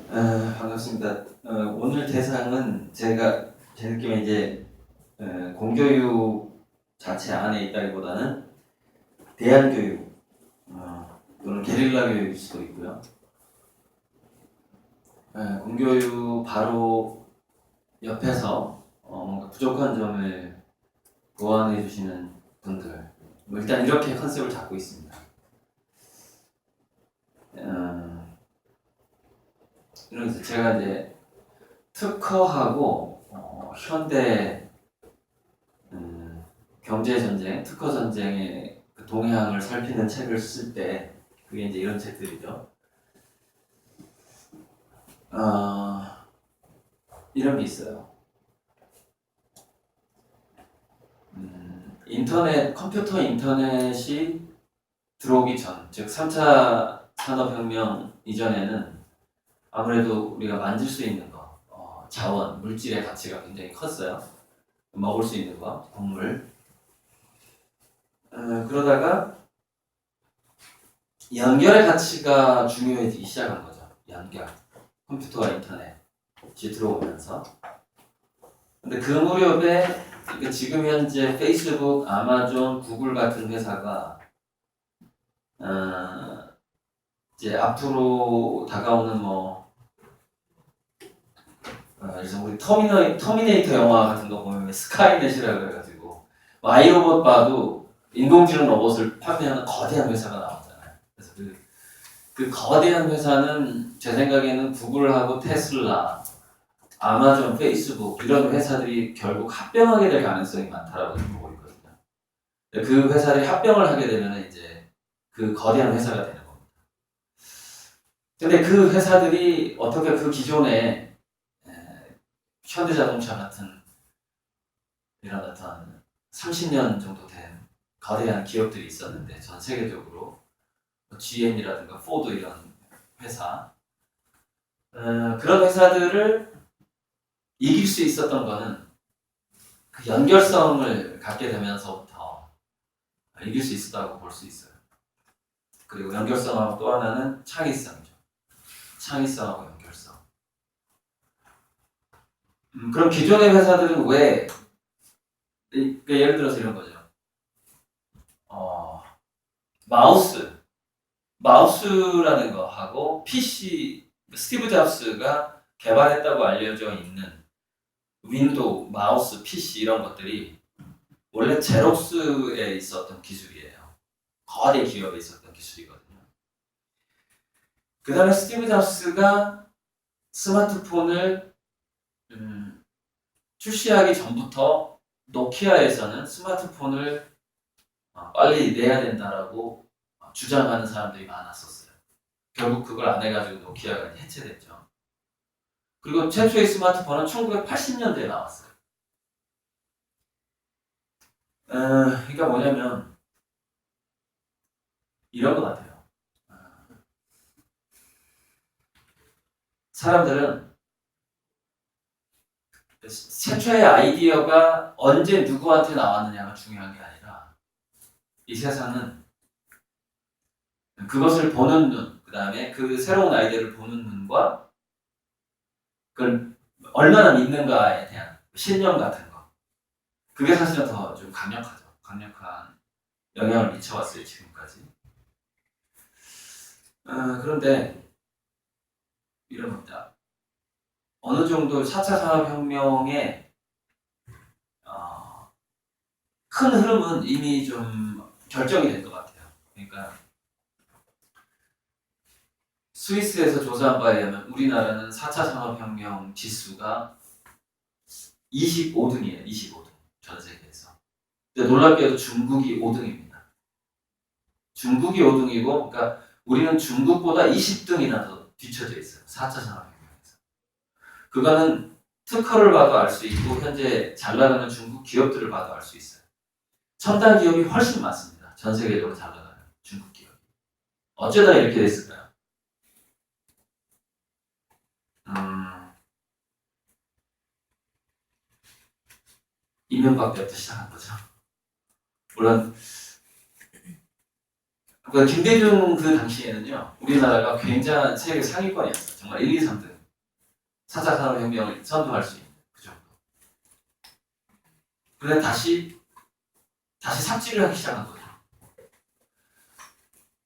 반갑습니다. 오늘 대상은 제가 제 느낌에 이제 공교육 자체 안에 있다기보다는 대안교육 또는 게릴라 교육일 수도 있고요. 공교육 바로 옆에서 뭔가 부족한 점을 보완해 주시는 분들, 일단 이렇게 컨셉을 잡고 있습니다. 이러면서 제가 이제 특허하고 현대 경제 전쟁, 특허 전쟁의 그 동향을 살피는 책을 쓸 때 그게 이제 이런 책들이죠. 이런 게 있어요. 컴퓨터 인터넷이 들어오기 전, 즉 3차 산업혁명 이전에는 아무래도 우리가 만질 수 있는 거, 자원, 물질의 가치가 굉장히 컸어요. 먹을 수 있는 거, 곡물. 그러다가 연결의 가치가 중요해지기 시작한 거죠. 연결. 컴퓨터와 인터넷이 들어오면서. 근데 그 무렵에 지금 현재 페이스북, 아마존, 구글 같은 회사가 이제 앞으로 다가오는 그래서 우리 터미네이터 영화 같은 거 보면 스카이넷이라고 그래가지고 아이로봇 봐도 인공지능 로봇을 판매하는 거대한 회사가 나오잖아요. 그래서 그 거대한 회사는 제 생각에는 구글하고 테슬라, 아마존, 페이스북 이런 회사들이 결국 합병하게 될 가능성이 많다라고 보고 있거든요. 그 회사들이 합병을 하게 되면 이제 그 거대한 회사가 되는 겁니다. 근데 그 회사들이 어떻게 그 기존에 현대자동차 같은 이런 어떤 30년 정도 된 거대한 기업들이 있었는데 전 세계적으로 GM이라든가 포드 이런 회사 그런 회사들을 이길 수 있었던 거는 그 연결성을 갖게 되면서부터 이길 수 있었다고 볼 수 있어요. 그리고 연결성하고 또 하나는 창의성이죠. 창의성하고 연결성. 그럼 기존의 회사들은 왜 예를 들어서 이런 거죠. 마우스라는 거 하고 PC 스티브 잡스가 개발했다고 알려져 있는 윈도우, 마우스, PC 이런 것들이 원래 제록스에 있었던 기술이에요. 거대 기업에 있었던 기술이거든요. 그 다음에 스티브 잡스가 스마트폰을 출시하기 전부터 노키아에서는 스마트폰을 빨리 내야 된다라고 주장하는 사람들이 많았었어요. 결국 그걸 안 해가지고 노키아가 해체됐죠. 그리고 최초의 스마트폰은 1980년대에 나왔어요. 그러니까 뭐냐면 이런 것 같아요. 사람들은 최초의 아이디어가 언제 누구한테 나왔느냐가 중요한 게 아니라 이 세상은 그것을 보는 눈, 그 다음에 그 새로운 아이디어를 보는 눈과 그걸 얼마나 믿는가에 대한 신념 같은 거, 그게 사실은 더 좀 강력하죠. 강력한 영향을 미쳐왔어요, 지금까지. 그런데 이런 겁니다. 어느 정도 4차 산업혁명의 큰 흐름은 이미 좀 결정이 된 것 같아요. 그러니까 스위스에서 조사한 바에 의하면 우리나라는 4차 산업혁명 지수가 25등이에요. 25등. 전 세계에서. 근데 놀랍게도 중국이 5등입니다. 중국이 5등이고, 그러니까 우리는 중국보다 20등이나 더 뒤쳐져 있어요. 4차 산업혁명에서. 그거는 특허를 봐도 알 수 있고, 현재 잘 나가는 중국 기업들을 봐도 알 수 있어요. 첨단 기업이 훨씬 많습니다. 전 세계적으로 잘 나가는 중국 기업이. 어쩌다 이렇게 됐을까요? 이명박 때부터 시작한 거죠. 물론 김대중 그 당시에는요, 우리나라가 굉장한 세계 상위권이었어요. 정말 1, 2, 3등. 4차 산업혁명을 선도할 수 있는 그 정도. 그런데 다시 삽질을 하기 시작한 거죠.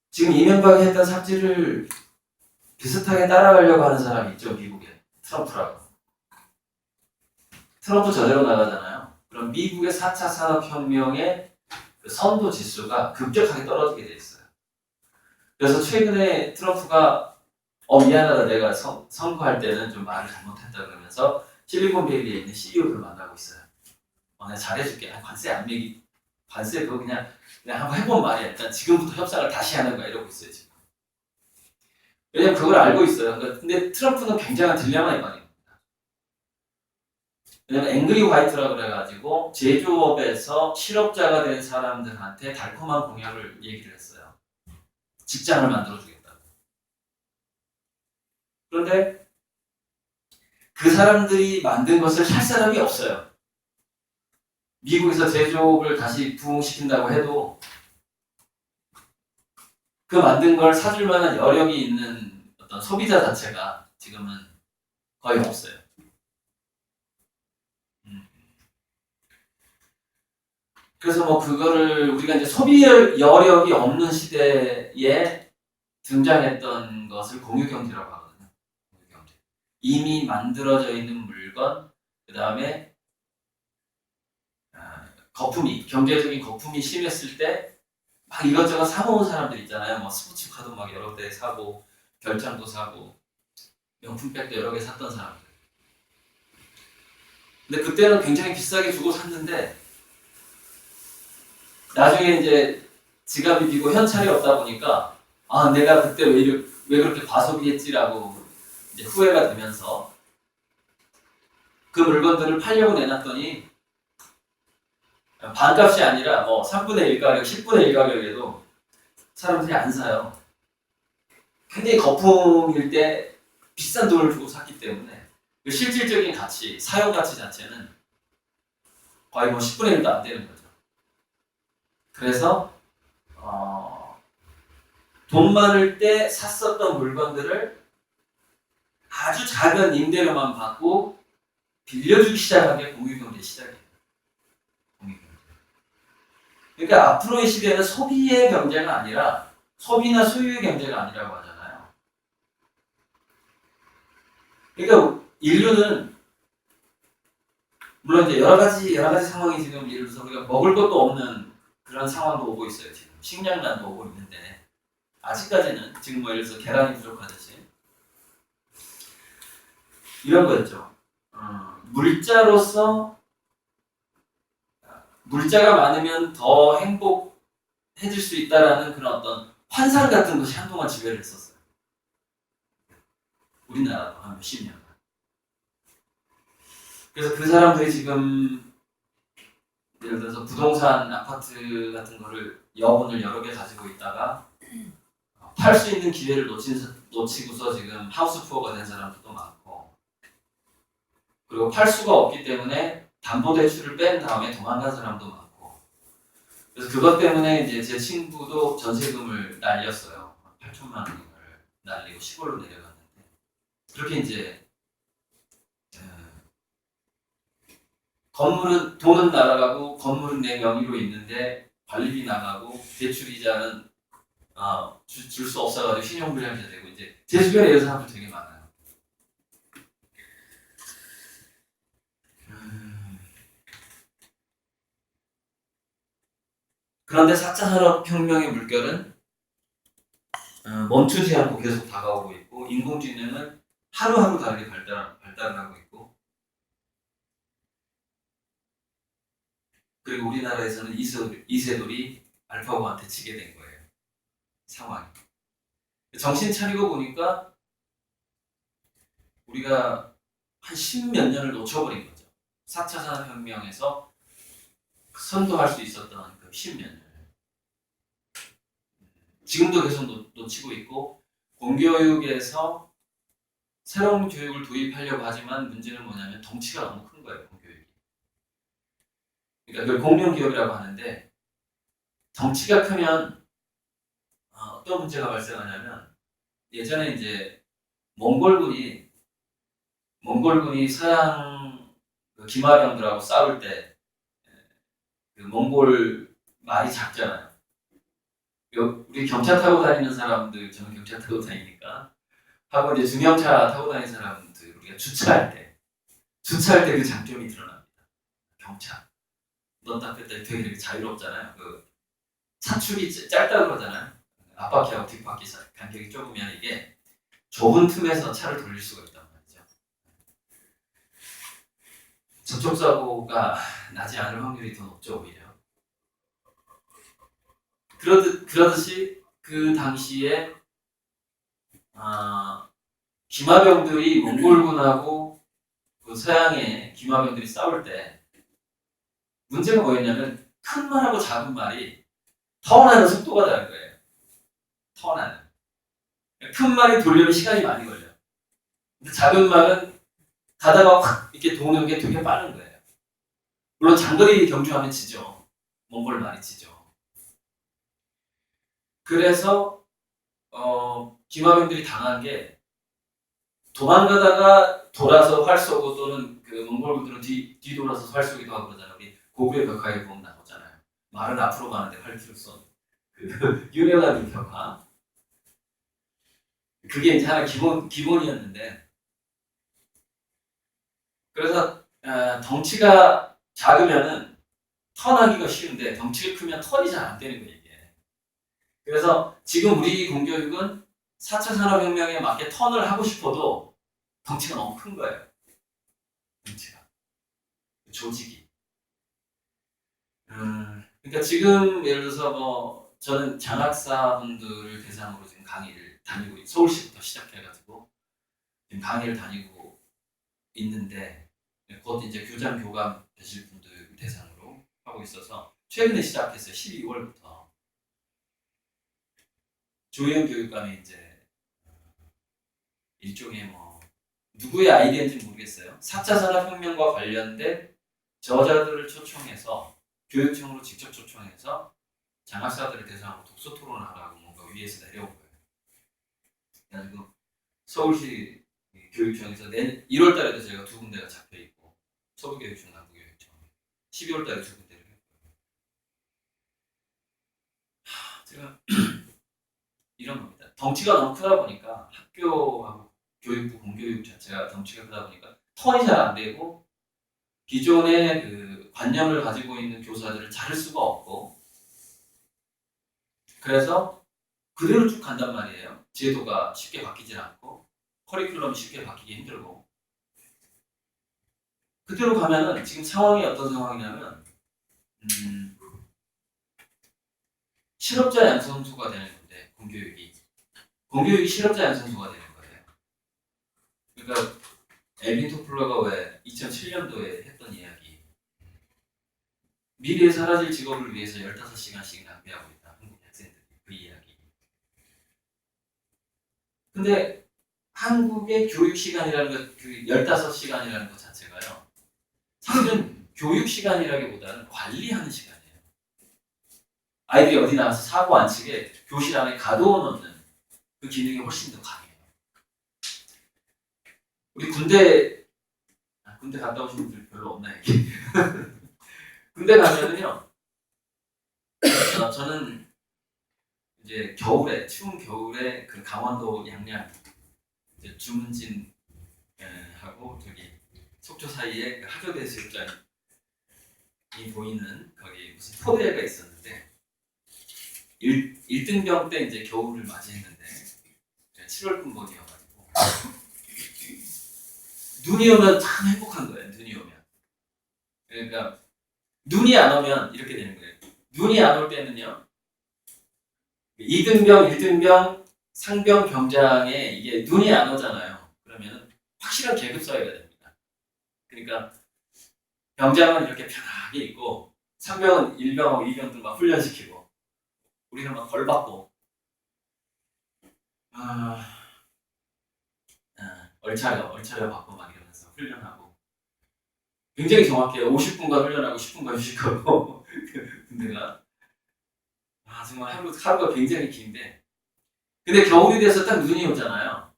지금 이명박이 했던 삽질을 비슷하게 따라가려고 하는 사람이 있죠, 미국에. 트럼프라고. 트럼프 저대로 나가잖아요. 그럼 미국의 4차 산업혁명의 그 선도 지수가 급격하게 떨어지게 돼 있어요. 그래서 최근에 트럼프가 미안하다, 내가 선거할 때는 좀 말을 잘못했다 그러면서 실리콘밸리에 있는 CEO들을 만나고 있어요. 내가 잘해줄게. 관세 안 매기, 관세 그거 그냥 한번 해본 말이야. 일단 지금부터 협상을 다시 하는 거야, 이러고 있어요 지금. 왜냐면 그걸 알고 있어요. 근데 트럼프는 굉장한 딜레마에 빠진 겁니다. 왜냐면 앵그리 화이트라고 그래가지고 제조업에서 실업자가 된 사람들한테 달콤한 공약을 얘기를 했어요. 직장을 만들어주겠다고. 그런데 그 사람들이 만든 것을 살 사람이 없어요. 미국에서 제조업을 다시 부흥시킨다고 해도 그 만든 걸 사줄 만한 여력이 있는 어떤 소비자 자체가 지금은 거의 없어요. 그래서 뭐 그거를 우리가 이제 소비 여력이 없는 시대에 등장했던 것을 공유경제라고 하거든요. 공유경제. 이미 만들어져 있는 물건, 그 다음에 거품이, 경제적인 거품이 심했을 때 막 이것저것 사모은 사람들 있잖아요. 뭐 스포츠카도 막 여러 대 사고, 별장도 사고, 명품백도 여러 개 샀던 사람들. 근데 그때는 굉장히 비싸게 주고 샀는데 나중에 이제 지갑이 비고 현찰이 없다 보니까 내가 그때 왜 그렇게 과소비했지라고 이제 후회가 되면서 그 물건들을 팔려고 내놨더니 반값이 아니라 뭐 3분의 1 가격, 10분의 1 가격에도 사람들이 안 사요. 굉장히 거품일 때 비싼 돈을 주고 샀기 때문에 그 실질적인 가치, 사용 가치 자체는 거의 뭐 10분의 1도 안 되는 거죠. 그래서 돈 많을 때 샀었던 물건들을 아주 작은 임대료만 받고 빌려주기 시작한 게 공유경제 시작이에요. 공유경제. 그러니까 앞으로의 시대는 소비의 경제가 아니라 소비나 소유의 경제가 아니라고 하잖아요. 그러니까 인류는 물론 이제 여러 가지 상황이 지금 예를 들어서 우리가 먹을 것도 없는 그런 상황도 오고 있어요. 지금 식량난도 오고 있는데 아직까지는 지금 뭐 예를 들어서 계란이 부족하듯이 이런 거였죠. 물자가 많으면 더 행복해질 수 있다라는 그런 어떤 환상 같은 것이 한동안 지배를 했었어요. 우리나라도 한 몇십 년. 그래서 그 사람들이 지금 예를 들어서 부동산 아파트 같은 거를 여분을 여러 개 가지고 있다가 팔 수 있는 기회를 놓치고서 지금 하우스 푸어가 된 사람들도 많고, 그리고 팔 수가 없기 때문에 담보대출을 뺀 다음에 도망간 사람도 많고, 그래서 그것 때문에 이제 제 친구도 전세금을 날렸어요. 8천만 원을 날리고 시골로 내려갔는데, 그렇게 이제 건물은 돈은 날아가고 건물은 내 명의로 있는데 관리비 나가고 대출이자는 줄 수 없어가지고 신용불량자 되고, 이제 제 주변에 이런 사람들 되게 많아요. 그런데 4차 산업혁명의 물결은 멈추지 않고 계속 다가오고 있고, 인공지능은 하루하루 다르게 발달을 하고 있고, 그리고 우리나라에서는 이세돌이 알파고한테 지게 된 거예요. 상황이. 정신 차리고 보니까 우리가 한 10몇 년을 놓쳐버린 거죠. 4차 산업혁명에서 선도할 수 있었던 그 10몇 년. 지금도 계속 놓치고 있고, 공교육에서 새로운 교육을 도입하려고 하지만 문제는 뭐냐면 덩치가 너무 큰 거예요, 공교육이. 그러니까 그걸 공룡기업이라고 하는데, 덩치가 크면 어떤 문제가 발생하냐면, 예전에 이제 몽골군이 몽골군이 서양 그 기마병들하고 싸울 때 그 몽골 말이 작잖아요. 우리 경차 타고 다니는 사람들, 저는 경차 타고 다니니까 하고 이제 중형차 타고 다니는 사람들 우리가 주차할 때 그 장점이 드러납니다. 경차 넣었다 뺐다 되게 이렇게 자유롭잖아요. 그 차축이 짧다 그러잖아요. 앞바퀴하고 뒷바퀴 간격이 좁으면 이게 좁은 틈에서 차를 돌릴 수가 있단 말이죠. 접촉사고가 나지 않을 확률이 더 높죠, 오히려. 그러듯이 그 당시에 기마병들이 몽골군하고 그 서양의 기마병들이 싸울 때 문제가 뭐였냐면 큰 말하고 작은 말이 턴하는 속도가 다른 거예요. 턴하는. 큰 말이 돌려면 시간이 많이 걸려. 근데 작은 말은 가다가 확 이렇게 도는 게 되게 빠른 거예요. 물론 장거리 경주하면 지죠. 몽골 말이 지죠. 그래서 기마병들이 당한 게 도망가다가 돌아서 활 쏘고 또는 그 몽골군들은 뒤돌아서 활 쏘기도 하고 그러잖아요. 우리 고구려 벽화에 보면 나오잖아요. 말은 앞으로 가는데 활기를 쏜 그 유명한 벽화. 그게 이제 하나 기본이었는데 그래서 덩치가 작으면은 턴하기가 쉬운데 덩치가 크면 턴이 잘 안 되는 거예요. 이게. 그래서 지금 우리 공교육은 4차 산업혁명에 맞게 턴을 하고 싶어도 덩치가 너무 큰 거예요. 덩치가. 조직이. 그러니까 지금 예를 들어서 뭐 저는 장학사분들을 대상으로 지금 강의를 다니고 서울시부터 시작해가지고 지금 강의를 다니고 있는데 곧 이제 교장 교감 되실 분들 대상으로 하고 있어서 최근에 시작했어요. 12월부터 조희연 교육감이 이제 일종의 뭐 누구의 아이디어인지 모르겠어요. 4차 산업혁명과 관련된 저자들을 초청해서 교육청으로 직접 초청해서 장학사들을 대상으로 독서 토론하라고 뭔가 위에서 내려온 거예요. 그래가지고 서울시 교육청에서 1월 달에도 제가 2군데가 잡혀 있고 서부교육청, 남부교육청 12월 달에 2군데를 했고요. 제가 이런 겁니다. 덩치가 너무 크다 보니까 학교하고 교육부 공교육 자체가 덩치가 크다 보니까 턴이 잘 안 되고 기존의 그 관념을 가지고 있는 교사들을 자를 수가 없고 그래서 그대로 쭉 간단 말이에요. 제도가 쉽게 바뀌질 않고 커리큘럼이 쉽게 바뀌기 힘들고 그대로 가면은 지금 상황이 어떤 상황이냐면 실업자 양성소가 되는 건데 공교육이 실업자 양성소가 되는 거예요. 그러니까 엘빈 토플러가 왜 2007년도에 했던 이야기 미래에 사라질 직업을 위해서 15시간씩 낭비하고 있다. 한국 학생들이 그 이야기. 근데 한국의 교육 시간이라는 것, 그 15시간이라는 것 자체가요. 사실은 교육 시간이라기보다는 관리하는 시간이에요. 아이들이 어디 나가서 사고 안 치게 교실 안에 가둬 놓는 그 기능이 훨씬 더 강해요. 우리 군대 갔다 오신 분들 별로 없나 이게. 군대 가면은요. 저는 이제 겨울에 추운 겨울에 그 강원도 양양 이제 주문진 하고 저기 속초 사이에 그 하교대수욕장이 보이는 거기 무슨 포대가 있었는데 1등병 때 이제 겨울을 맞이했는데 7월 군번이어가지고 눈이 오면 참 행복한 거예요. 눈이 오면. 그러니까 눈이 안 오면 이렇게 되는 거예요. 눈이 안 올 때는요. 2등병, 1등병, 상병, 병장에 이게 눈이 안 오잖아요. 그러면 확실한 계급 사회가 됩니다. 그러니까 병장은 이렇게 편하게 있고 상병은 1병하고 2병들 막 훈련시키고 우리는 막 벌 받고 얼차려 받고 막 이러면서 훈련하고 굉장히 정확해요. 50분간 훈련하고 10분간 휴식하고 군대가 정말 하루가 굉장히 긴데 근데 겨울이 돼서 딱 눈이 오잖아요.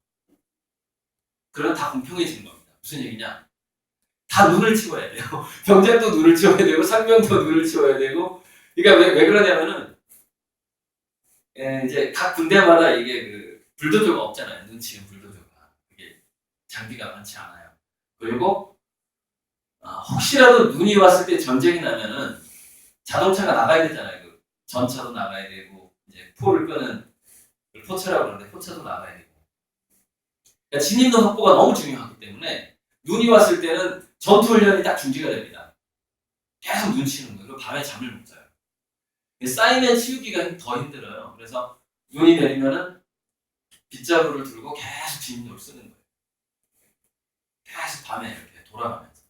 그럼 다 공평해지는 겁니다. 무슨 얘기냐? 다 눈을 치워야 돼요. 경찰도 눈을 치워야 되고 상병도 눈을 치워야 되고. 그러니까 왜 그러냐면은 이제 각 군대마다 이게 그 불도저가 없잖아요. 눈 치운 불도저가. 그게 장비가 많지 않아요. 그리고 혹시라도 눈이 왔을 때 전쟁이 나면은 자동차가 나가야 되잖아요. 그 전차도 나가야 되고 이제 포를 끄는 포차라고 그러는데 포차도 나가야 되고. 그러니까 진입로 확보가 너무 중요하기 때문에 눈이 왔을 때는 전투 훈련이 딱 중지가 됩니다. 계속 눈 치는 거예요. 그리고 밤에 잠을 못 자요. 쌓이면 치우기가 더 힘들어요. 그래서 눈이 내리면은 빗자루를 들고 계속 진입로를 쓰는 거예요. 계속 밤에 이렇게 돌아가면서.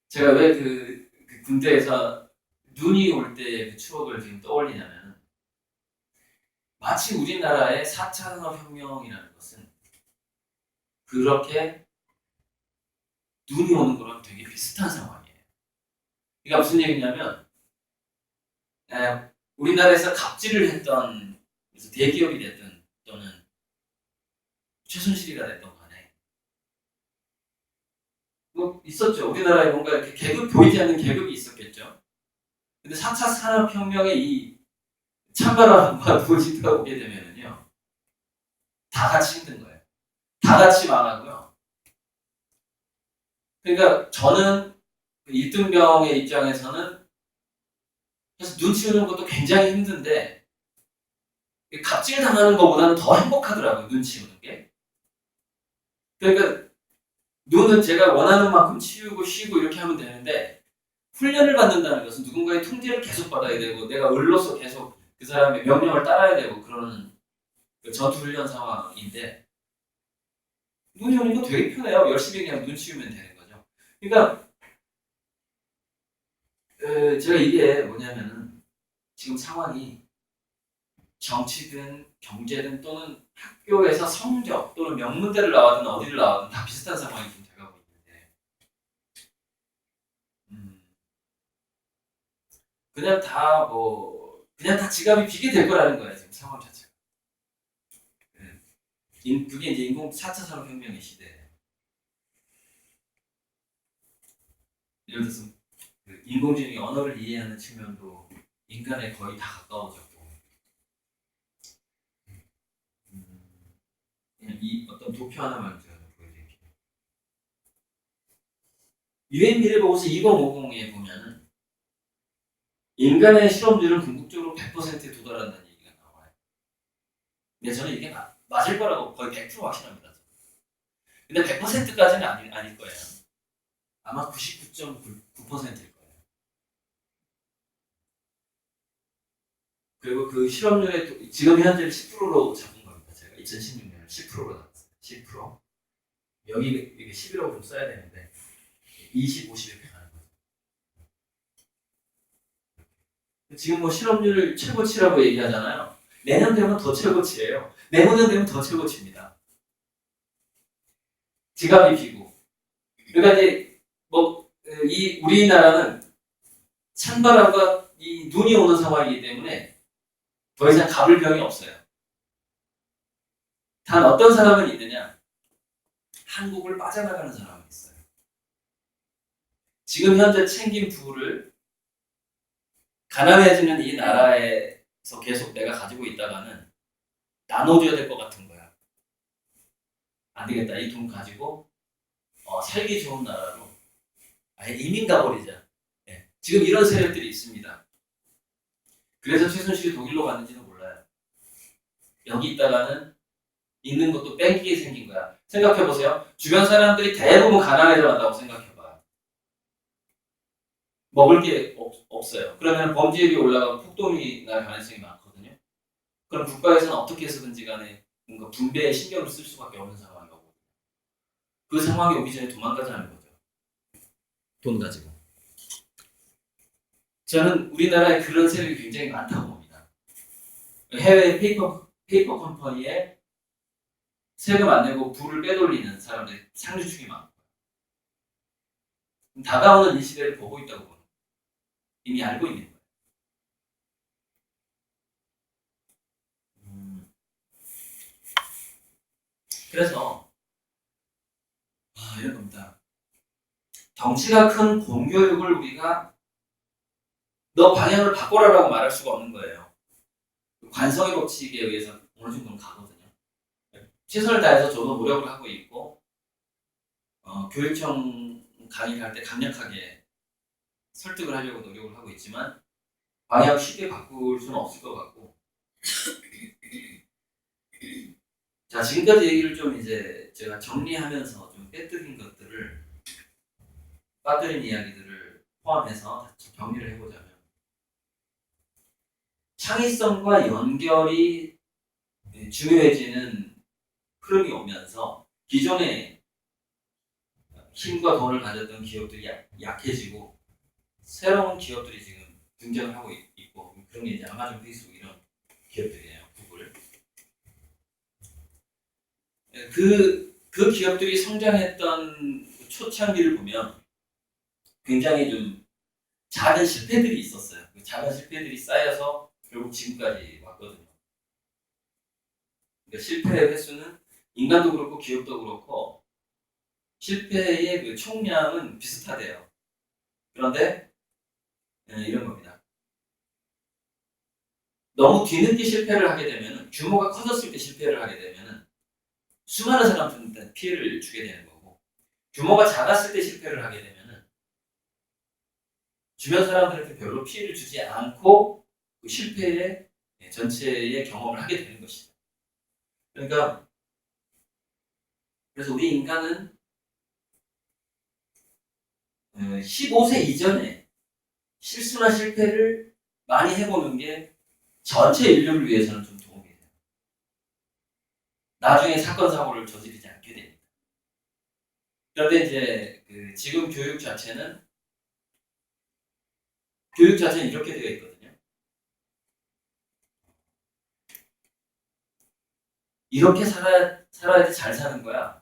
제가 왜 그 군대에서 눈이 올 때의 그 추억을 지금 떠올리냐면 마치 우리나라의 4차 산업혁명이라는 것은 그렇게 눈이 오는 거랑 되게 비슷한 상황이에요. 그러니까 무슨 얘기냐면 우리나라에서 갑질을 했던 대기업이 됐든 또는 최순실이가 됐던 간에 뭐 있었죠. 우리나라에 뭔가 이렇게 계급 보이지 않는 계급이 있었겠죠. 근데 4차 산업혁명의 이 찬바람과 노지가 오게 되면은요 다 같이 힘든 거예요. 다 같이 망하고요. 그러니까 저는 1등병의 입장에서는 그래서 눈 치우는 것도 굉장히 힘든데 갑질 당하는 것보다는 더 행복하더라고요. 눈 치우는 게. 그러니까 눈은 제가 원하는 만큼 치우고 쉬고 이렇게 하면 되는데 훈련을 받는다는 것은 누군가의 통제를 계속 받아야 되고 내가 을로서 계속 그 사람의 명령을 따라야 되고 그러는 전투훈련 상황인데 눈이 오는 거 되게 편해요. 열심히 그냥 눈 치우면 되는 거죠. 그러니까 제가 이게 뭐냐면은 지금 상황이 정치든 경제든 또는 학교에서 성적 또는 명문대를 나와든 어디를 나와든 다 비슷한 상황이 좀 돼가고 있는데 그냥 다 지갑이 비게 될 거라는 거예요. 지금 상황 자체가. 그게 이제 4차 산업혁명의 시대. 예를 들어서 인공지능이 언어를 이해하는 측면도 인간에 거의 다 가까워졌고 그냥 이 어떤 도표 하나만 제가 보여드릴게요. 유엔 미래보고서 2050에 보면은 인간의 실험률은 궁극적으로 100%에 도달한다는 얘기가 나와요. 근데 저는 이게 맞을 거라고 거의 100% 확신합니다. 근데 100%까지는 아닐 거예요. 아마 99.9%일 거예요. 그리고 그 실험률의 지금 현재를 10%로 잡은 겁니다. 제가 2016년을 10%로 잡았어요. 10%. 여기 이게 11억 좀 써야 되는데 20, 50 이렇게 가는 거죠. 지금 뭐 실업률을 최고치라고 얘기하잖아요. 내년 되면 더 최고치예요. 내후년 되면 더 최고치입니다. 지갑이 비고. 그러니까 이제 이 우리나라는 찬바람과 이 눈이 오는 상황이기 때문에 더 이상 가불 병이 없어요. 단 어떤 사람은 있느냐? 한국을 빠져나가는 사람은 있어요. 지금 현재 챙긴 부를 가난해지는 이 나라에서 계속 내가 가지고 있다가는 나눠줘야 될 것 같은 거야. 안 되겠다. 이 돈 가지고 살기 좋은 나라로 아예 이민 가버리자. 네. 지금 이런 세력들이 있습니다. 그래서 최순실이 독일로 갔는지는 몰라요. 여기 있다가는 있는 것도 뺏기게 생긴 거야. 생각해보세요. 주변 사람들이 대부분 가난해져 간다고 생각해봐. 먹을 게 없어요. 그러면 범죄율이 올라가고 폭동이 날 가능성이 많거든요. 그럼 국가에서는 어떻게 해서든지 간에 뭔가 분배에 신경을 쓸 수밖에 없는 상황이고 그 상황이 오기 전에 도망가자는 거죠. 돈 가지고. 저는 우리나라에 그런 세력이 굉장히 많다고 봅니다. 해외 페이퍼 컴퍼니에 세금 안 내고 부를 빼돌리는 사람들이 상류층이 많고 다가오는 이 시대를 보고 있다고 보는 이미 알고 있는 거예요. 그래서 이런 겁니다. 덩치가 큰 공교육을 우리가 너 방향을 바꿔라라고 말할 수가 없는 거예요. 관성의 법칙에 의해서 어느 정도는 가거든요. 최선을 다해서 저도 노력을 하고 있고 교육청 강의를 할 때 강력하게 설득을 하려고 노력을 하고 있지만 방향을 쉽게 바꿀 수는 없을 것 같고 자 지금까지 얘기를 좀 이제 제가 정리하면서 좀 빼뜨린 것들을 빠뜨린 이야기들을 포함해서 정리를 해보자면 창의성과 연결이 중요해지는 흐름이 오면서 기존에 힘과 돈을 가졌던 기업들이 약해지고 새로운 기업들이 지금 등장을 하고 있고 그런 게 이제 아마존, 페이스북 이런 기업들이에요. 구글. 그 기업들이 성장했던 초창기를 보면 굉장히 좀 작은 실패들이 있었어요. 그 작은 실패들이 쌓여서 결국 지금까지 왔거든요. 그러니까 실패의 횟수는 인간도 그렇고 기업도 그렇고 실패의 그 총량은 비슷하대요. 그런데 이런 겁니다. 너무 뒤늦게 실패를 하게 되면 규모가 커졌을 때 실패를 하게 되면 수많은 사람들한테 피해를 주게 되는 거고 규모가 작았을 때 실패를 하게 되면 주변 사람들한테 별로 피해를 주지 않고 그 실패의 전체의 경험을 하게 되는 것이다. 그러니까 그래서 우리 인간은 15세 이전에 실수나 실패를 많이 해보는 게 전체 인류를 위해서는 좀 도움이 돼요. 나중에 사건 사고를 저지르지 않게 됩니다. 그런데 이제 지금 교육 자체는 이렇게 되어 있거든요. 이렇게 살아야지 잘 사는 거야.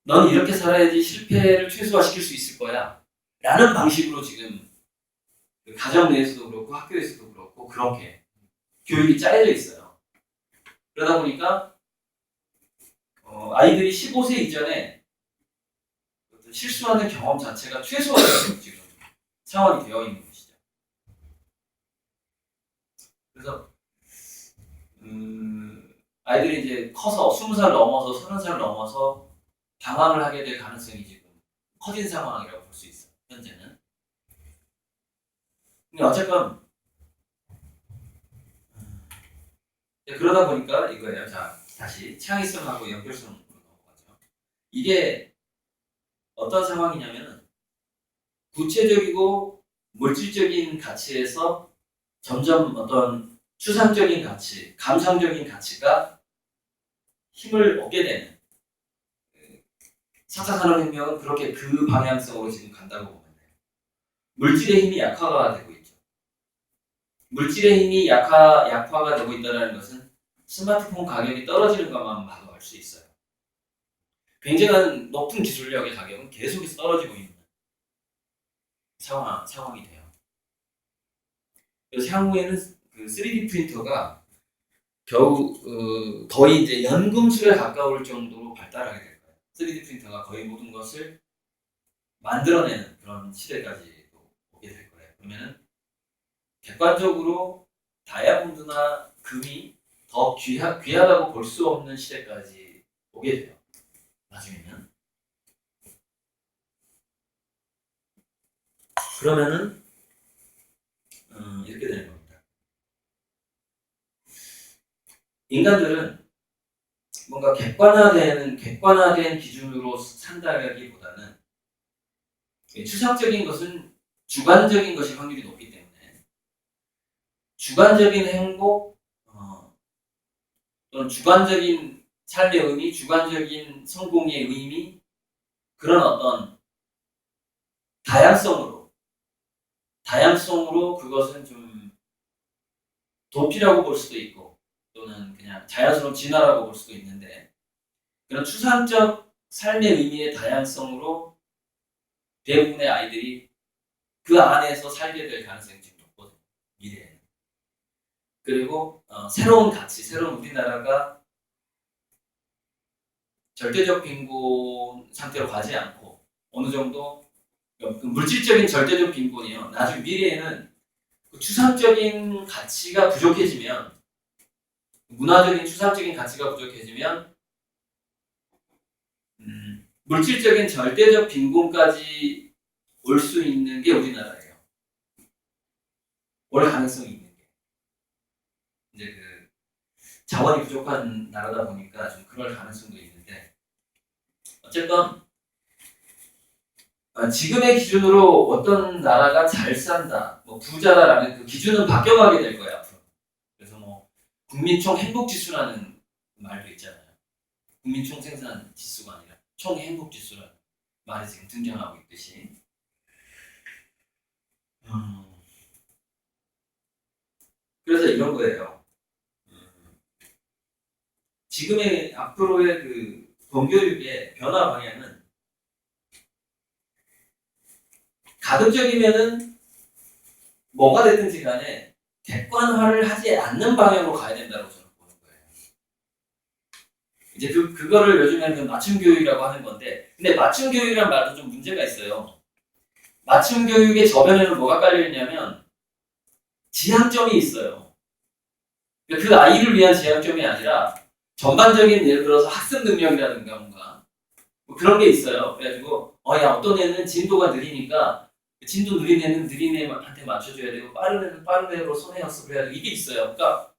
넌 이렇게 살아야지 실패를 최소화시킬 수 있을 거야. 라는 방식으로 지금 가정 내에서도 그렇고 학교에서도 그렇고 그렇게 교육이 짜여져 있어요. 그러다 보니까 아이들이 15세 이전에 실수하는 경험 자체가 최소화되는 지금 상황이 되어 있는 것이죠. 그래서 아이들이 이제 커서 20살 넘어서 30살 넘어서 방황을 하게 될 가능성이 지금 커진 상황이라고 볼 수 있어요. 현재는. 근데 어쨌건 그러다 보니까 이거예요. 자, 다시 창의성하고 연결성으로 넘어가죠. 이게 어떤 상황이냐면 구체적이고 물질적인 가치에서 점점 어떤 추상적인 가치, 감상적인 가치가 힘을 얻게 되는 4차 산업혁명은 그렇게 그 방향성으로 지금 간다고 보면 돼요. 물질의 힘이 약화가 되고 있죠. 물질의 힘이 약화가 되고 있다는 것은 스마트폰 가격이 떨어지는 것만 봐도 알 수 있어요. 굉장한 높은 기술력의 가격은 계속해서 떨어지고 있는 상황이 돼요. 그래서 향후에는 그 3D 프린터가 거의 이제 연금술에 가까울 정도로 발달하게 될 거예요. 3D 프린터가 거의 모든 것을 만들어내는 그런 시대까지 오게 될 거예요. 그러면은 객관적으로 다이아몬드나 금이 더 귀하다고 볼 수 없는 시대까지 오게 돼요. 나중에는. 그러면은 이렇게 되는 겁니다. 인간들은 뭔가 객관화된 기준으로 산다기보다는 추상적인 것은 주관적인 것이 확률이 높기 때문에 주관적인 행복 또는 주관적인 삶의 의미, 주관적인 성공의 의미 그런 어떤 다양성으로 그것은 좀 도피라고 볼 수도 있고 또는 그냥 자연스러운 진화라고 볼 수도 있는데 그런 추상적 삶의 의미의 다양성으로 대부분의 아이들이 그 안에서 살게 될 가능성이 지금 높거든요. 미래에는. 그리고 새로운 가치, 새로운 우리나라가 절대적 빈곤 상태로 가지 않고 어느 정도 그 물질적인 절대적 빈곤이요. 나중에 미래에는 그 추상적인 가치가 부족해지면 문화적인 추상적인 가치가 부족해지면 물질적인 절대적 빈곤까지 올 수 있는 게 우리나라예요. 올 가능성이 있는 게. 이제 그 자원이 부족한 나라다 보니까 좀 그럴 가능성도 있는데 어쨌건 지금의 기준으로 어떤 나라가 잘 산다, 뭐 부자다라는 그 기준은 바뀌어가게 될 거예요 앞으로. 그래서 뭐 국민총 행복지수라는 말도 있잖아요. 국민총 생산 지수가 아니라 총 행복지수라는 말이 지금 등장하고 있듯이. 그래서 이런 거예요. 지금의 앞으로의 그 공교육의 변화 방향은 가급적이면은 뭐가 됐든지 간에 객관화를 하지 않는 방향으로 가야 된다고 저는 보는 거예요. 이제 그거를 요즘에는 맞춤 교육이라고 하는 건데, 근데 맞춤 교육이란 말도 좀 문제가 있어요. 맞춤 교육의 저변에는 뭐가 깔려 있냐면 지향점이 있어요. 그 아이를 위한 지향점이 아니라 전반적인 예를 들어서 학습 능력이라든가 뭔가 뭐 그런 게 있어요. 그래가지고 야 어떤 애는 진도가 느리니까 진도 느린 애는 느린 애한테 맞춰줘야 되고 빠른 애는 빠른 애로 손해 학습을 해야 되고 이게 있어요. 그러니까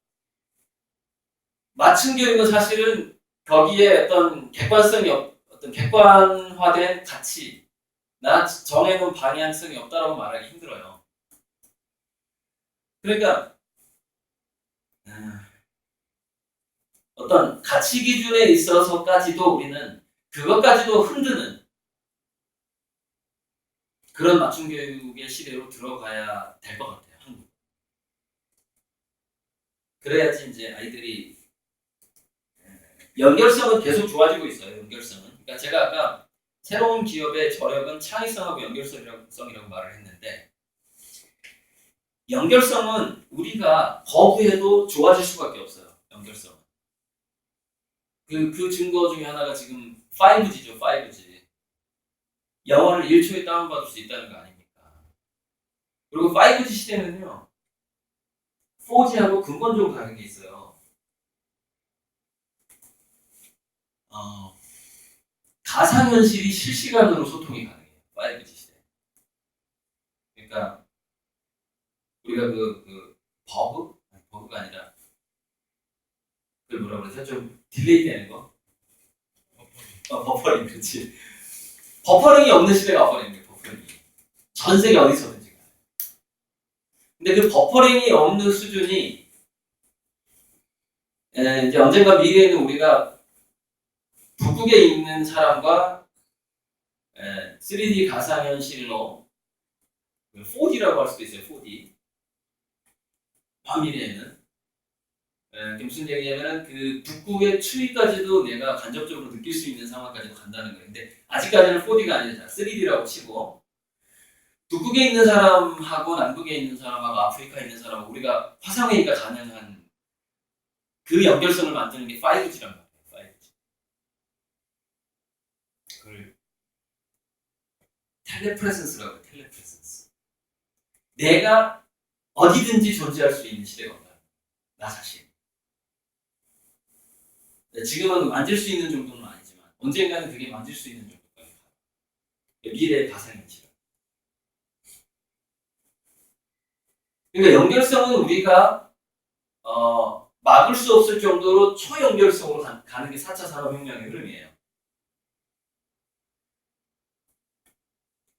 맞춤 교육은 사실은 거기에 어떤 객관성이 어떤 객관화된 가치나 정해놓은 방향성이 없다라고 말하기 힘들어요. 그러니까 어떤 가치 기준에 있어서까지도 우리는 그것까지도 흔드는 그런 맞춤 교육의 시대로 들어가야 될 것 같아요. 한국. 그래야지 이제 아이들이 연결성은 계속 좋아지고 있어요. 연결성은. 그러니까 제가 아까 새로운 기업의 저력은 창의성하고 연결성이라고 말을 했는데 연결성은 우리가 거부해도 좋아질 수밖에 없어요. 연결성은. 그 증거 중에 하나가 지금 5G죠. 5G. 영어를 1초에 다운받을 수 있다는 거 아닙니까? 그리고 5G 시대는요. 4G하고 근본적으로 다른 게 있어요. 가상현실이 실시간으로 소통이 가능해요. 5G 시대. 그러니까 우리가 버그가 아니라 그걸 뭐라 그러죠? 좀 딜레이 되는 거? 버퍼링, 그렇지. 버퍼링이 없는 시대가 와버리는 거예요. 버퍼링이. 전 세계 어디서든지. 근데 그 버퍼링이 없는 수준이 이제 언젠가 미래에는 우리가 북극에 있는 사람과 3D 가상현실로 4D라고 할 수도 있어요. 4D. 미래에는 무슨 얘기냐면은 그 북극의 추위까지도 내가 간접적으로 느낄 수 있는 상황까지도 간다는 거예요. 근데 아직까지는 4D가 아니라 3D라고 치고 북극에 있는 사람하고 남극에 있는 사람하고 아프리카에 있는 사람하고 우리가 화상회의가 가능한 그 연결성을 만드는 게 5G란 말이에요. 5G. 그걸 텔레프레센스라고 해요. 텔레프레센스. 내가 어디든지 존재할 수 있는 시대가 온다. 나 자신. 지금은 만질 수 있는 정도는 아니지만 언젠가는 그게 만질 수 있는 정도까지 가요. 미래의 가상현실. 그러니까 연결성은 우리가 막을 수 없을 정도로 초연결성으로 가는 게 4차 산업혁명의 흐름이에요.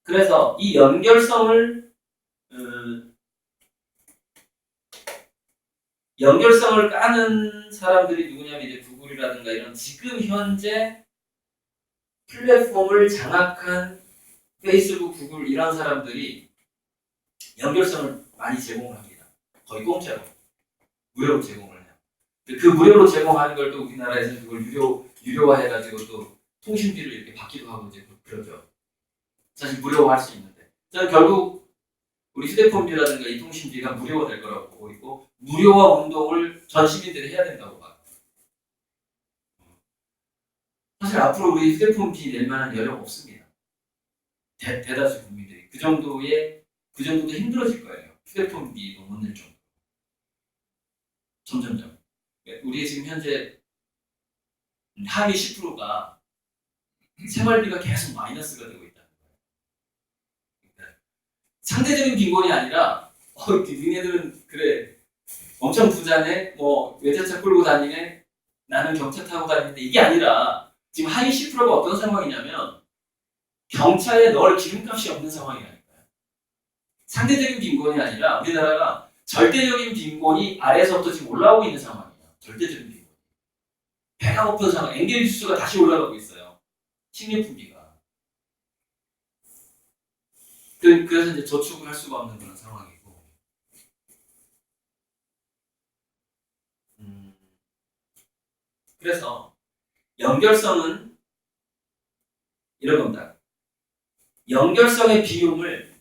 그래서 이 연결성을 까는 사람들이 누구냐면 이제 구글이라든가 이런 지금 현재 플랫폼을 장악한 페이스북, 구글 이런 사람들이 연결성을 많이 제공을 합니다. 거의 공짜로. 무료로 제공을 해요. 그 무료로 제공하는 걸 또 우리나라에서는 그걸 유료화해가지고 또 통신비를 이렇게 받기도 하고 이제 그러죠. 사실 무료화할 수 있는데. 저는 결국 우리 휴대폰비라든가 이 통신비가 무료화 될 거라고 보고 있고 무료화 운동을 전 시민들이 해야 된다고 봐요. 사실 사실 앞으로 우리 휴대폰 비 낼 만한 여력 없습니다. 대다수 국민들이 그 정도도 힘들어질 거예요. 휴대폰 비도 못 낼 정도. 점점점. 우리 지금 현재 하위 10%가 생활비가 계속 마이너스가 되고 있다는 거예요. 그러니까 상대적인 빈곤이 아니라 니네들은 그래 엄청 부자네, 뭐 외제차 끌고 다니네, 나는 경차 타고 다니는데 이게 아니라 지금 하위 10%가 어떤 상황이냐면 경차에 넣을 기름값이 없는 상황이라니까요. 상대적인 빈곤이 아니라 우리나라가 절대적인 빈곤이 아래에서부터 지금 올라오고 있는 상황이에요. 절대적인 빈곤. 배가 고픈 상황, 엔게리 지수가 다시 올라가고 있어요. 식료품비가. 그래서 이제 저축을 할 수가 없는 그런 상황이고. 그래서 연결성은 이런 겁니다. 연결성의 비용을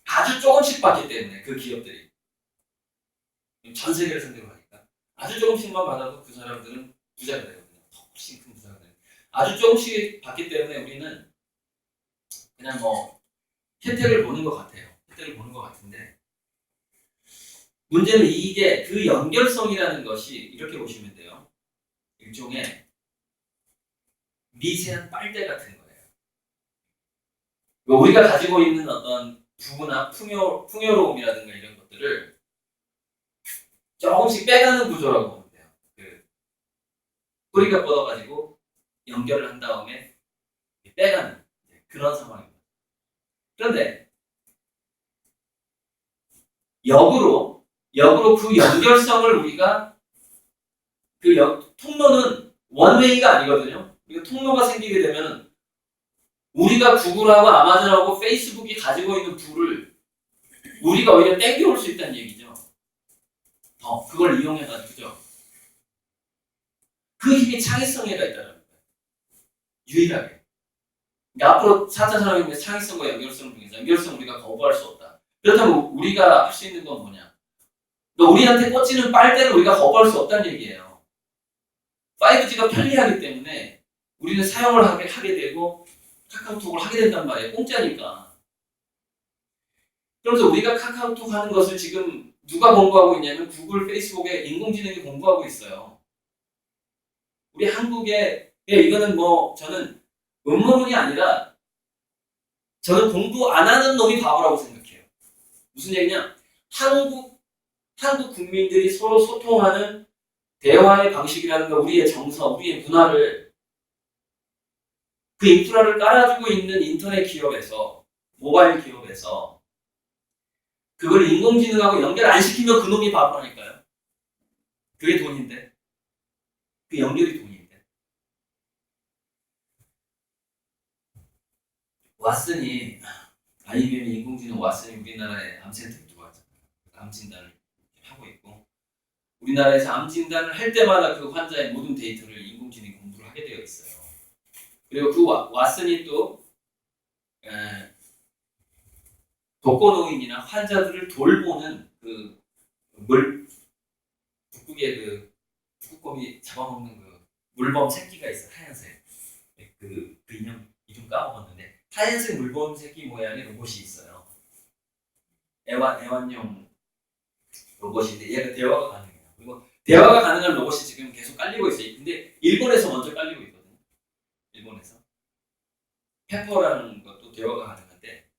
아주 조금씩 받기 때문에 그 기업들이 전 세계를 상대로 하니까 아주 조금씩만 받아도 그 사람들은 부자가 되거든요. 훨씬 큰 부자가 되요. 아주 조금씩 받기 때문에 우리는 그냥 뭐 혜택을 보는 것 같아요. 혜택을 보는 것 같은데 문제는 이게 그 연결성이라는 것이 이렇게 보시면 돼요. 일종의 미세한 빨대 같은 거예요. 우리가 가지고 있는 어떤 부나 풍요로움이라든가 이런 것들을 조금씩 빼가는 구조라고 보면 돼요. 뿌리가 뻗어가지고 연결을 한 다음에 빼가는 그런 상황입니다. 그런데 역으로 그 연결성을 우리가 통로는 원웨이가 아니거든요. 통로가 생기게 되면 우리가 구글하고 아마존하고 페이스북이 가지고 있는 부를 우리가 오히려 땡겨올 수 있다는 얘기죠. 그걸 이용해가지고죠. 그 힘이 창의성에가 있다는 거예요. 유일하게. 그러니까 앞으로 4차 산업혁명의 창의성과 연결성 중에서 연결성 우리가 거부할 수 없다. 그렇다면 우리가 할 수 있는 건 뭐냐? 우리한테 꽂히는 빨대를 우리가 거부할 수 없다는 얘기예요. 5G가 편리하기 때문에 우리는 사용을 하게 되고 카카오톡을 하게 된단 말이에요. 공짜니까. 그래서 우리가 카카오톡 하는 것을 지금 누가 공부하고 있냐면 구글, 페이스북에 인공지능이 공부하고 있어요. 우리 한국에 이거는 뭐 저는 음모론이 아니라 저는 공부 안 하는 놈이 바보라고 생각해요. 무슨 얘기냐? 한국 국민들이 서로 소통하는 대화의 방식이라든가 우리의 정서, 우리의 문화를 그 인프라를 깔아주고 있는 인터넷 기업에서, 모바일 기업에서 그걸 인공지능하고 연결 안 시키면 그 놈이 바보라니까요. 그게 돈인데. 그 연결이 돈인데. 왓슨이, IBM의 인공지능 왓슨이 우리나라에 암센터에 들어왔잖아요. 암 진단을 하고 있고, 우리나라에서 암 진단을 할 때마다 그 환자의 모든 데이터를 인공지능이 공부를 하게 되어 있어요. 그리고 그 왓슨이 또 독거노인이나 환자들을 돌보는 북극의 북극곰이 잡아먹는 그 물범 새끼가 있어. 하얀색. 그 이름 까먹었는데 하얀색 물범 새끼 모양의 로봇이 있어요. 애완용 로봇인데 얘가 대화가 가능해요. 그리고 대화가 가능한 로봇이 지금 계속 깔리고 있어요. 근데 일본에서 먼저 깔리고 있거든요. 일본에서 페퍼라는 것도 대화가 가능한데,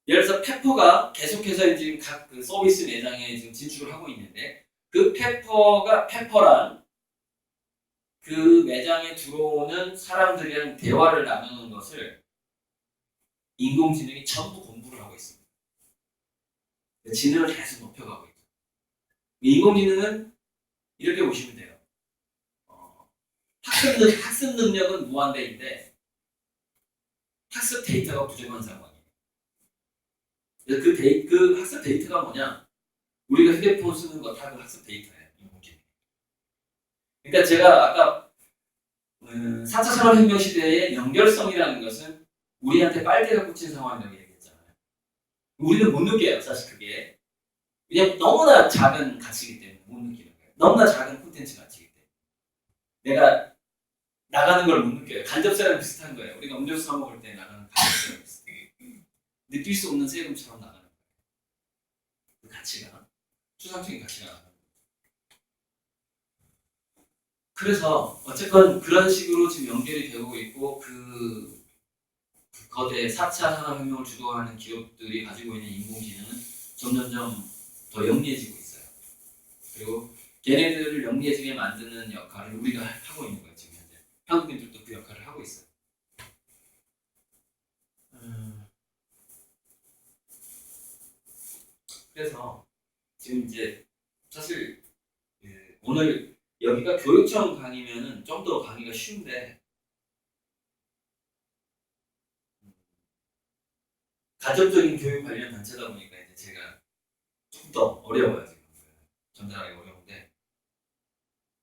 예를 들어서 페퍼가 계속해서 지금 각 그 서비스 매장에 지금 진출을 하고 있는데, 그 페퍼란 그 매장에 들어오는 사람들이랑 대화를 나누는 것을 인공지능이 전부 공부를 하고 있습니다. 지능을 계속 높여가고 있죠. 인공지능은 이렇게 보시면 돼요. 학습 능력은 무한대인데 학습 데이터가 부족한 상황이에요. 그 학습 데이터가 뭐냐? 우리가 휴대폰 쓰는 거 다 그 학습 데이터예요. 인공지능. 그러니까 제가 아까 4차 산업혁명 시대의 연결성이라는 것은 우리한테 빨대가 꽂힌 상황이라고 얘기했잖아요. 우리는 못 느껴요, 사실 그게. 왜냐면 너무나 작은 가치이기 때문에 못 느끼는 거예요. 너무나 작은 콘텐츠 가치이기 때문에. 내가 나가는 걸 못 느껴요. 간접세랑 비슷한 거예요. 우리가 음료수 사 먹을 때 나가는 간접세랑 비슷해요. 느낄 수 없는 세금처럼 나가는 거예요. 그 가치가, 추상적인 가치가 나가는 거예요. 그래서 어쨌건 그런 식으로 지금 연결이 되고 있고 그 거대 4차 산업혁명을 주도하는 기업들이 가지고 있는 인공지능은 점점점 더 영리해지고 있어요. 그리고 걔네들을 영리해지게 만드는 역할을 우리가 하고 있는 거예요. 지금 현재 한국인들도 그 역할을 하고 있어요. 그래서 지금 이제 사실 오늘 여기가 교육청 강의면은 좀 더 강의가 쉬운데 가정적인 교육 관련 단체다 보니까 이제 제가 좀 더 어려워요. 지금 전달하기 어려운데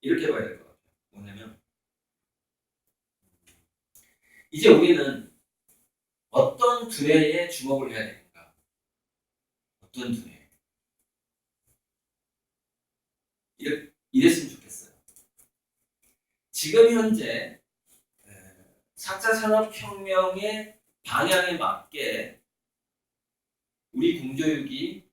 이렇게 봐야 될 것 같아요. 뭐냐면 이제 우리는 어떤 두뇌에 주목을 해야 되는가? 어떤 두뇌? 이랬으면 좋겠어요. 지금 현재 4차 산업혁명의 방향에 맞게 우리 공교육이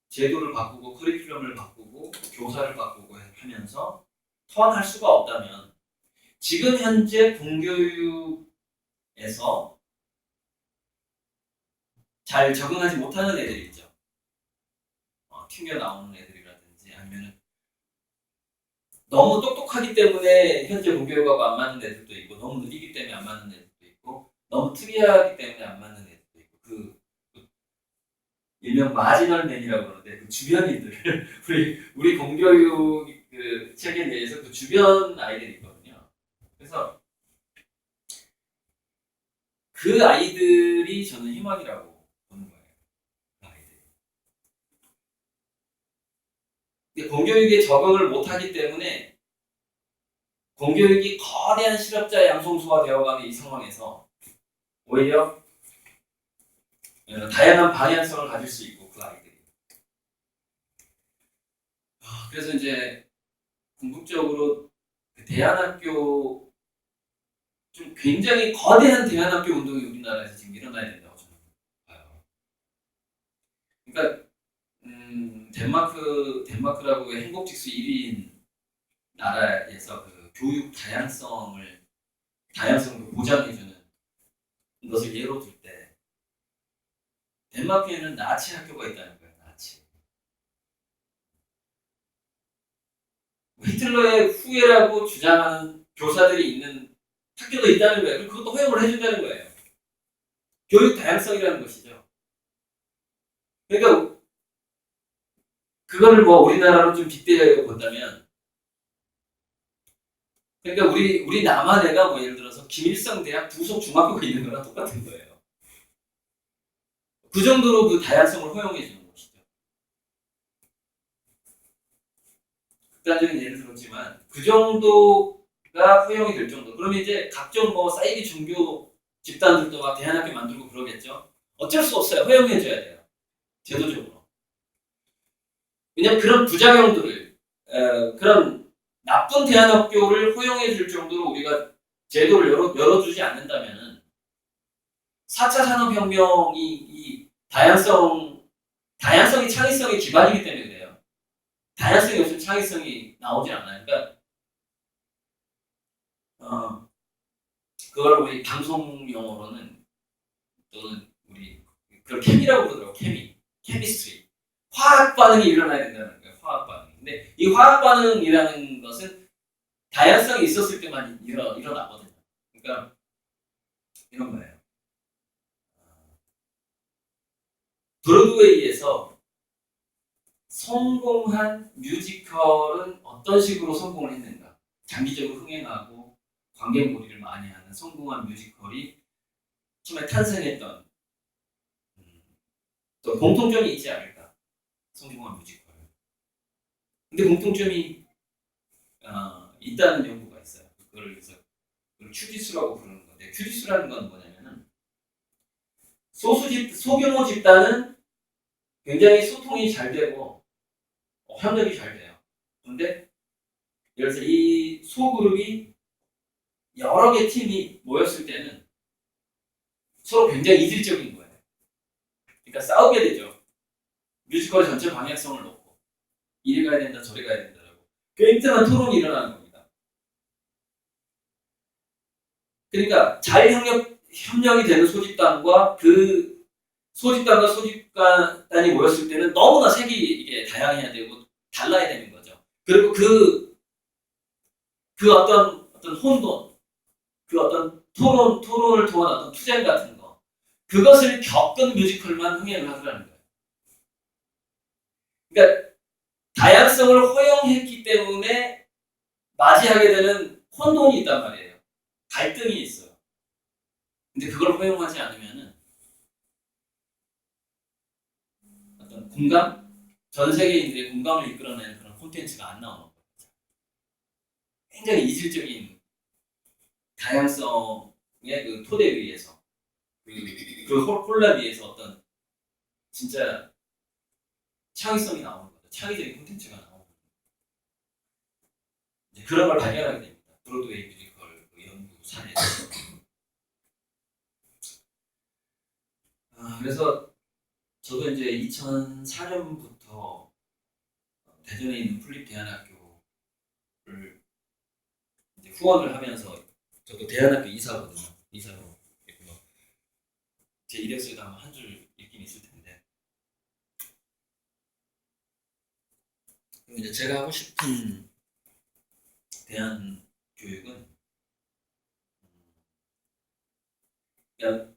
제도를 바꾸고 커리큘럼을 바꾸고 교사를 바꾸고 하면서 터득할 수가 없다면 지금 현재 공교육에서 잘 적응하지 못하는 애들이 있죠. 튕겨 나오는 애들이라든지 아니면 너무 똑똑하기 때문에 현재 공교육하고 안 맞는 애들도 있고 너무 느리기 때문에 안 맞는 애들도 있고 너무 특이하기 때문에 안 맞는 애들도 있고 그 일명 마지널맨이라고 그러는데 그 주변인들 우리 공교육 그 체계 내에서 그 주변 아이들이 있거든요. 그래서 그 아이들이 저는 희망이라고 보는 거예요. 그 아이들. 근데 공교육에 적응을 못하기 때문에 공교육이 거대한 실업자 양성소가 되어가는 이 상황에서 오히려 다양한 방향성을 가질 수 있고 그 아이들이. 그래서 이제 궁극적으로 그 대안학교 좀 굉장히 거대한 대안학교 운동이 우리나라에서 지금 일어나야 된다고 저는 봐요. 그러니까 덴마크라고 행복지수 1위인 나라에서 그 교육 다양성을 보장해주는 것을 예로 들 때 덴마크에는 나치 학교가 있다는 거예요. 나치. 히틀러의 후예라고 주장하는 교사들이 있는 학교도 있다는 거예요. 그것도 허용을 해준다는 거예요. 교육 다양성이라는 것이죠. 그러니까 그거를 뭐 우리나라로 좀 빗대어 본다면, 그러니까 우리 남한애가 뭐 예를 들어서 김일성 대학 부속 중학교가 있는 거랑 똑같은 거예요. 그 정도로 그 다양성을 허용해 주는 것이죠. 극단적인 예를 들었지만 그 정도가 허용이 될 정도. 그러면 이제 각종 뭐 사이비 종교 집단들도 막 대안학교 만들고 그러겠죠. 어쩔 수 없어요. 허용해 줘야 돼요. 제도적으로. 왜냐면 그런 부작용들을 그런 나쁜 대안학교를 허용해 줄 정도로 우리가 제도를 열어주지 않는다면 4차 산업혁명이 이 다양성이 창의성의 기반이기 때문에 그래요. 다양성이 없으면 창의성이 나오지 않아요. 그러니까 그걸 우리 방송 용어로는 또는 우리 그걸 케미라고 그러더라고. 케미스트리. 화학 반응이 일어나야 된다는 거예요. 화학 반응. 근데 이 화학 반응이라는 것은 다양성이 있었을 때만 일어나거든요. 그러니까 이런 거예요. 브로드웨이에서 성공한 뮤지컬은 어떤 식으로 성공을 했는가? 장기적으로 흥행하고 관객몰이를 많이 하는 성공한 뮤지컬이 처음에 탄생했던 또 공통점이 있지 않을까? 성공한 뮤지컬. 근데 공통점이 있다는 연구가 있어요. 그걸 큐지수라고 부르는 건데, 큐지수라는 건 뭐냐면은 소규모 집단은 굉장히 소통이 잘 되고 협력이 잘 돼요. 그런데 예를 들어서 이 소그룹이 여러 개 팀이 모였을 때는 서로 굉장히 이질적인 거예요. 그러니까 싸우게 되죠. 뮤지컬의 전체 방향성을 놓고 이리 가야 된다 저리 가야 된다라고 굉장한 토론이 일어나는 겁니다. 그러니까 잘 협력이 되는 소집단과 그 소집단과 소집단이 모였을 때는 너무나 색이 이게 다양해야 되고 달라야 되는 거죠. 그리고 그 어떤 혼돈, 그 어떤 토론을 통한 어떤 투쟁 같은 거, 그것을 겪은 뮤지컬만 흥행을 하더라는 거예요. 그러니까 다양성을 허용했기 때문에 맞이하게 되는 혼돈이 있단 말이에요. 갈등이 있어요. 근데 그걸 허용하지 않으면은 어떤 공감, 전 세계인들의 공감을 이끌어내는 그런 콘텐츠가 안 나오는 거예요. 굉장히 이질적인 다양성의 그 토대 위에서 그 홀라 위에서 어떤 진짜 창의성이 나오는 거죠. 창의적인 콘텐츠가 나오는 거죠. 이제 그런 걸 발견하게 됩니다. 브로드웨이 뮤지컬 그 연구 사례에서. 그래서 저도 이제 2004년부터 대전에 있는 풀립대안학교를 이제 후원을 하면서 저도 대안학교 이사거든요. 이사로 제 이력서에도 아마 한 줄 읽긴 있을 텐데. 이제 제가 하고 싶은 대안 교육은 그냥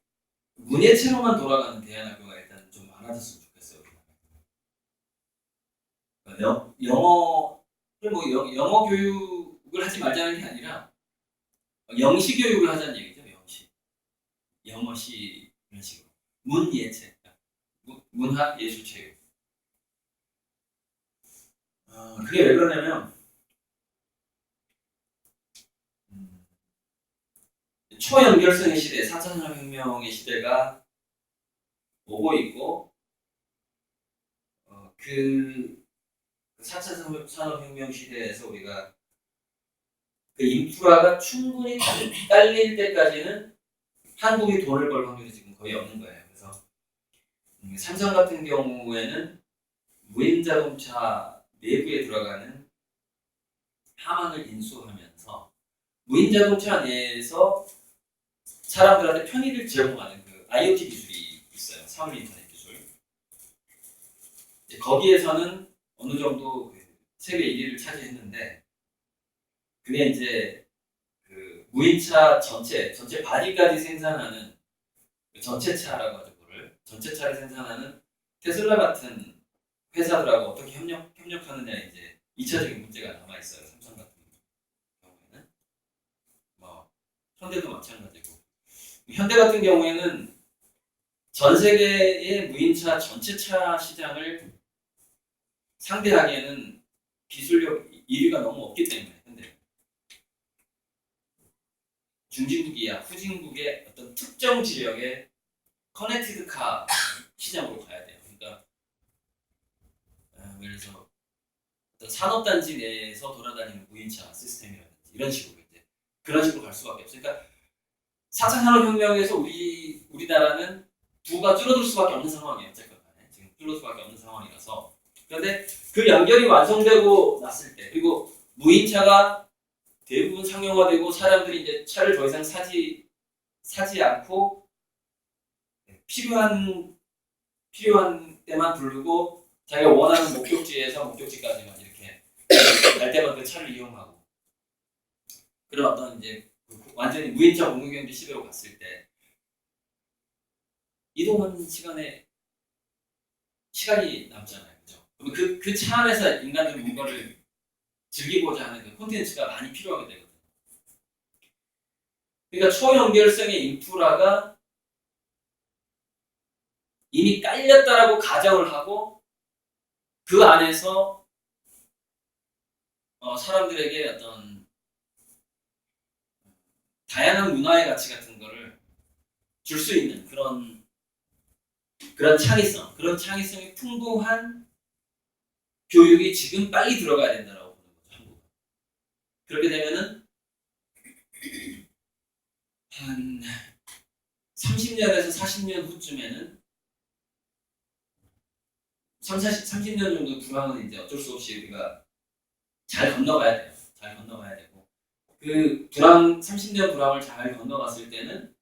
문예체로만 돌아가는 대안학교가 일단 좀 많아졌으면 좋겠어요. 영어 교육을 하지 말자는 게 아니라 영시 교육을 하자는 얘기죠. 영어시 이런 식으로 문예체, 문학 예술 체육. 그게 왜 그러냐면 초연결성의 시대, 4차 산업혁명의 시대가 오고 있고 그 4차 산업혁명 시대에서 우리가 그 인프라가 충분히 딸릴 때까지는 한국이 돈을 벌 확률이 지금 거의 없는 거예요. 그래서 삼성 같은 경우에는 무인 자동차 내부에 들어가는 하만을 인수하면서 무인 자동차 내에서 사람들한테 편의를 제공하는 그 IoT 기술이 있어요. 사물 인터넷 기술. 거기에서는 어느 정도 세계 1위를 차지했는데 그게 이제 그 무인차 전체 바디까지 생산하는 전체차라고 하죠. 그거를 전체차를 생산하는 테슬라 같은 회사들하고 어떻게 협력하느냐 이제 2차적인 문제가 남아 있어요. 삼성 같은 경우에는 뭐 현대도 마찬가지고 현대 같은 경우에는 전 세계의 무인차 전체차 시장을 상대하기에는 기술력 1위가 너무 없기 때문에 현대 중진국 이하 후진국의 어떤 특정 지역의 커넥티드 카 시장으로 가야 돼요. 그러니까 예를 들어서 어떤 산업단지 내에서 돌아다니는 무인차 시스템이라든지 이런 식으로 이제 그런 식으로 갈 수밖에 없어요. 그러니까 4차 산업혁명에서 우리나라는 부가 줄어들 수밖에 없는 상황이에요. 어쨌건 간에 지금 줄어들 수밖에 없는 상황이라서. 그런데 그 연결이 완성되고 났을 때 그리고 무인차가 대부분 상용화되고 사람들이 이제 차를 더 이상 사지 않고 필요한 때만 부르고 자기가 원하는 목적지에서 목적지까지만 이렇게 갈 때만 그 차를 이용하고 그런 어떤 이제 완전히 무인차 공유경제 시대로 갔을 때 이동하는 시간이 남잖아요. 그죠? 그럼 그 차 안에서 인간들이 뭔가를 즐기고자 하는 그 콘텐츠가 많이 필요하게 되거든요. 그러니까 초연결성의 인프라가 이미 깔렸다라고 가정을 하고 그 안에서 사람들에게 어떤 다양한 문화의 가치 같은 거를 줄 수 있는 그런 창의성이 풍부한 교육이 지금 빨리 들어가야 된다라고 보는 거죠. 한국은. 그렇게 되면은 한 30년에서 40년 후쯤에는 30년 정도 불황은 이제 어쩔 수 없이 우리가 잘 건너가야 돼요. 잘 건너가야 되고 그 불황 30년 불황을 잘 건너갔을 때는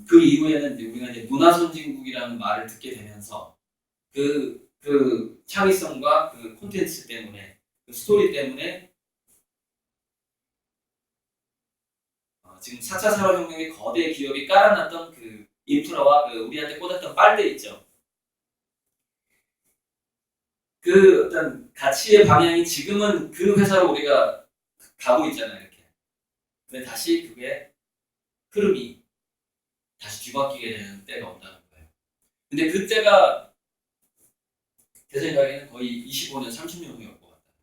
그 이후에는 이제 우리가 이제 문화 선진국이라는 말을 듣게 되면서 그 창의성과 그 콘텐츠 때문에 그 스토리 때문에 지금 4차 산업혁명의 거대 기업이 깔아놨던 그 인프라와 그 우리한테 꽂았던 빨대 있죠. 그 어떤 가치의 방향이 지금은 그 회사로 우리가 가고 있잖아요. 이렇게. 근데 다시 그게 흐름이 다시 뒤바뀌게 되는 때가 온다는 거예요. 근데 그때가 제 생각에는 거의 25년, 30년 후였을 것 같아요.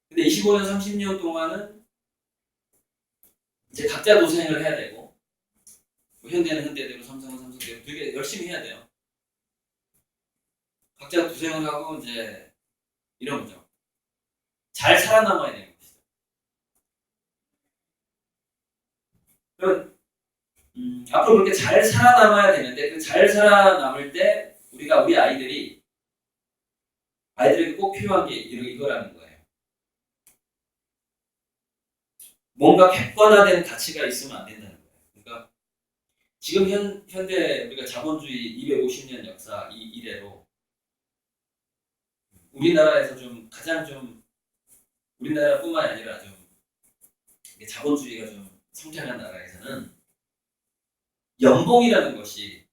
근데 25년, 30년 동안은 이제 각자 도생을 해야 되고 뭐 현대는 현대대로, 삼성은 삼성대로 되게 열심히 해야 돼요. 각자 도생을 하고 이제 이런 거죠. 잘 살아남아야 되는 것이죠. 그럼 앞으로 그렇게 잘 살아남아야 되는데 그 잘 살아남을 때 우리가 우리 아이들에게 꼭 필요한 게 이거라는 거예요. 뭔가 객관화된 가치가 있으면 안 된다는 거예요. 그러니까 지금 현대 우리가 자본주의 250년 역사 이래로 우리나라에서 좀 가장 좀 우리나라뿐만 아니라 좀 자본주의가 좀 성장한 나라에서는 연봉이라는 것이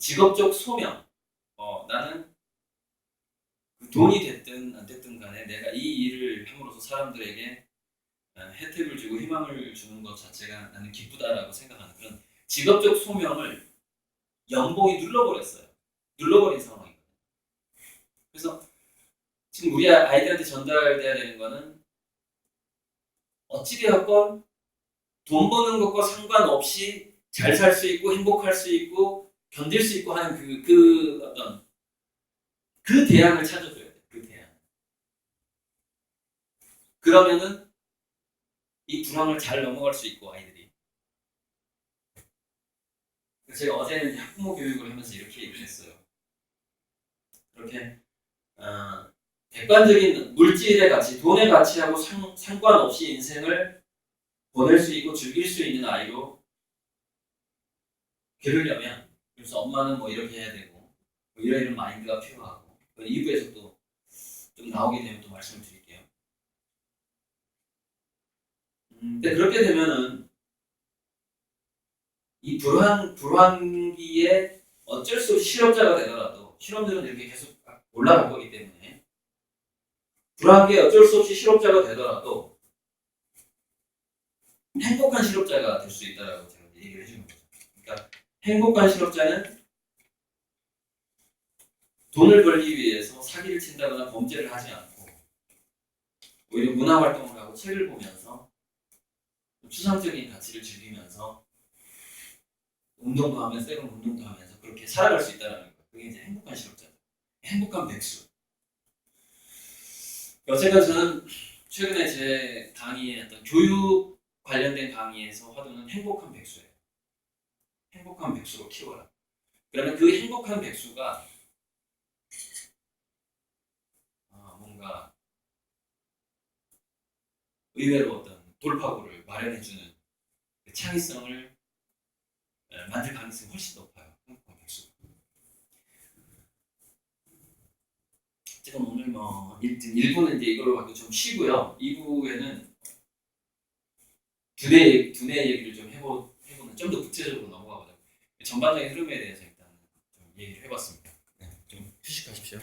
직업적 소명, 나는 돈이 됐든 안 됐든 간에 내가 이 일을 함으로써 사람들에게 혜택을 주고 희망을 주는 것 자체가 나는 기쁘다라고 생각하는 그런 직업적 소명을 연봉이 눌러버린 상황이거든요. 그래서 지금 우리 아이들한테 전달돼야 되는 거는 어찌되었건 돈 버는 것과 상관없이 잘 살 수 있고 행복할 수 있고 견딜 수 있고 하는 그 어떤 그 대안을 찾아줘야 돼요. 그 대안. 그러면은 이 불황을 잘 넘어갈 수 있고 아이들이. 그래서 제가 어제는 이제 학부모 교육을 하면서 이렇게 얘기를 했어요. 그렇게 객관적인 물질의 가치, 돈의 가치하고 상관없이 인생을 보낼 수 있고 즐길 수 있는 아이로 기르려면 그래서 엄마는 뭐 이렇게 해야 되고 뭐 이런 마인드가 필요하고 2부에서 또 좀 나오게 되면 또 말씀을 드릴게요. 근데 그렇게 되면은 이 불황기에 어쩔 수 없이 실업자가 되더라도 실업률은 이렇게 계속 올라갈 거기 때문에 불황기에 어쩔 수 없이 실업자가 되더라도 행복한 실업자가 될 수 있다라고 제가 얘기를 해주는 거죠. 그러니까 행복한 실업자는 돈을 벌기 위해서 사기를 친다거나 범죄를 하지 않고 오히려 문화활동을 하고 책을 보면서 추상적인 가치를 즐기면서 운동도 하면서 때로는 운동도 하면서 그렇게 살아갈 수 있다는 거예요. 그게 이제 행복한 실업자죠. 행복한 백수. 어쨌든 저는 최근에 제 강의에 어떤 교육 관련된 강의에서 화두는 행복한 백수예요. 행복한 백수로 키워라. 그러면 그 행복한 백수가 뭔가 의외로 어떤 돌파구를 마련해주는 그 창의성을 만들 가능성이 훨씬 높아요. 행복한 백수. 지금 오늘 뭐 1부는 이제 이걸로 갖고 좀 쉬고요. 2부에는 두뇌 얘기를 좀 해보는 좀 더 구체적으로 넘어가보자. 전반적인 흐름에 대해서 일단 좀 얘기를 해봤습니다. 네, 좀 휴식하십시오.